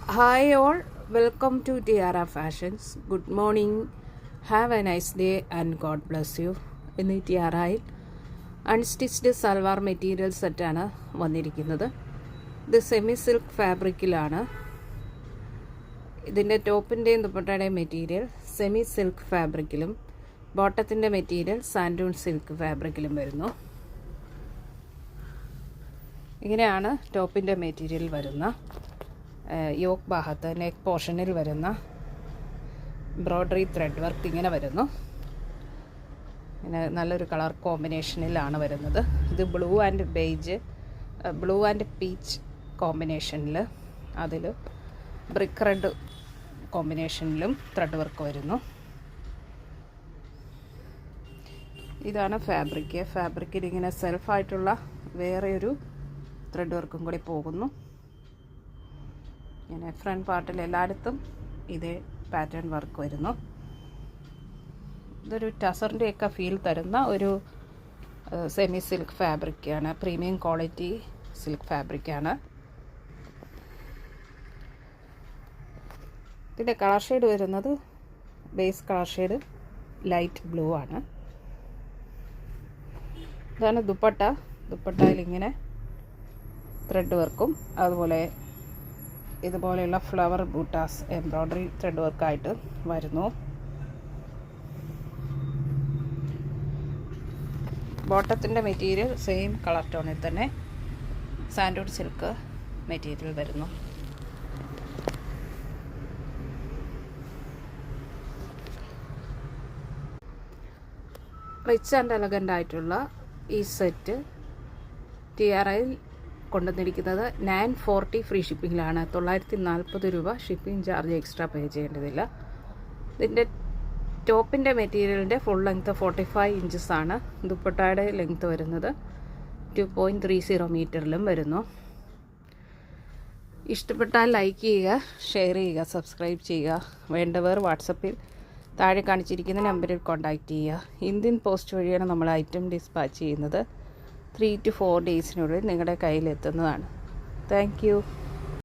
Hi all, welcome to Tiara Fashions. Good morning, have a nice day and God bless you. ഇന്ന് ടിയാറയിൽ unstitched salwar material സെറ്റാണ് വന്നിരിക്കുന്നത്. ഇത് semi silk ഫാബ്രിക്കിലാണ്. ഇതിൻ്റെ ടോപ്പിൻ്റെയും ദുപ്പട്ടയുടെയും മെറ്റീരിയൽ സെമി സിൽക്ക് ഫാബ്രിക്കിലും ബോട്ടത്തിൻ്റെ മെറ്റീരിയൽ സാൻഡൂൺ സിൽക്ക് ഫാബ്രിക്കിലും വരുന്നു. ഇങ്ങനെയാണ് ടോപ്പിൻ്റെ മെറ്റീരിയൽ വരുന്ന യോക്ക് ഭാഗത്ത് നെക്ക് പോർഷനിൽ വരുന്ന എംബ്രോയ്ഡറി ത്രെഡ് വർക്ക് ഇങ്ങനെ വരുന്നു. പിന്നെ നല്ലൊരു കളർ കോമ്പിനേഷനിലാണ് വരുന്നത്. ഇത് ബ്ലൂ ആൻഡ് പീച്ച് കോമ്പിനേഷനിൽ, അതിൽ ബ്രിക്ക് റെഡ് കോമ്പിനേഷനിലും ത്രെഡ് വർക്ക് വരുന്നു. ഇതാണ് ഫാബ്രിക്കിൽ ഇങ്ങനെ സെൽഫായിട്ടുള്ള വേറെ ഒരു ത്രെഡ് വർക്കും കൂടി പോകുന്നു. ഇങ്ങനെ ഫ്രണ്ട് പാർട്ടിൽ എല്ലായിടത്തും ഇതേ പാറ്റേൺ വർക്ക് വരുന്നു. ഇതൊരു ടസറിൻ്റെയൊക്കെ ഫീൽ തരുന്ന ഒരു സെമി സിൽക്ക് ഫാബ്രിക്കാണ്. പ്രീമിയം ക്വാളിറ്റി സിൽക്ക് ഫാബ്രിക്കാണ്. ഇതിൻ്റെ കളർ ഷെയ്ഡ് വരുന്നത് base colour shade light blue ആണ്. ഇതാണ് ദുപ്പട്ടയിൽ ഇങ്ങനെ ത്രെഡ് വർക്കും അതുപോലെ ഇതുപോലെയുള്ള ഫ്ലവർ ബൂട്ടാസ് എംബ്രോയ്ഡറി ത്രെഡ് വർക്കായിട്ട് വരുന്നു. ബോട്ടത്തിൻ്റെ മെറ്റീരിയൽ സെയിം കളർ ടോണിൽ തന്നെ സാൻഡൂൺ സിൽക്ക് മെറ്റീരിയൽ വരുന്നു. റിച്ച് ആൻഡ് എലഗൻ്റ് ആയിട്ടുള്ള ഈ സെറ്റ് ടിയാറയിൽ കൊണ്ടുവന്നിരിക്കുന്നത് 940 ഫ്രീ ഷിപ്പിങ്ങിലാണ്. 940 രൂപ ഷിപ്പിംഗ് ചാർജ് എക്സ്ട്രാ പേ ചെയ്യേണ്ടതില്ല. ഇതിൻ്റെ ടോപ്പിൻ്റെ മെറ്റീരിയലിൻ്റെ ഫുൾ ലെങ്ത്ത് 45 ഇഞ്ചസ് ആണ്. ദുപ്പട്ടയുടെ ലെങ്ത്ത് വരുന്നത് 2.30 മീറ്ററിലും വരുന്നു. ഇഷ്ടപ്പെട്ടാൽ ലൈക്ക് ചെയ്യുക, ഷെയർ ചെയ്യുക, സബ്സ്ക്രൈബ് ചെയ്യുക. വേണ്ടവർ വാട്സപ്പിൽ താഴെ കാണിച്ചിരിക്കുന്ന നമ്പറിൽ കോൺടാക്റ്റ് ചെയ്യുക. ഇന്ത്യൻ പോസ്റ്റ് വഴിയാണ് നമ്മൾ ഐറ്റം ഡിസ്പാച്ച് ചെയ്യുന്നത്. 3 to 4 ഡേയ്സിനുള്ളിൽ നിങ്ങളുടെ കയ്യിലെത്തുന്നതാണ്. Thank you.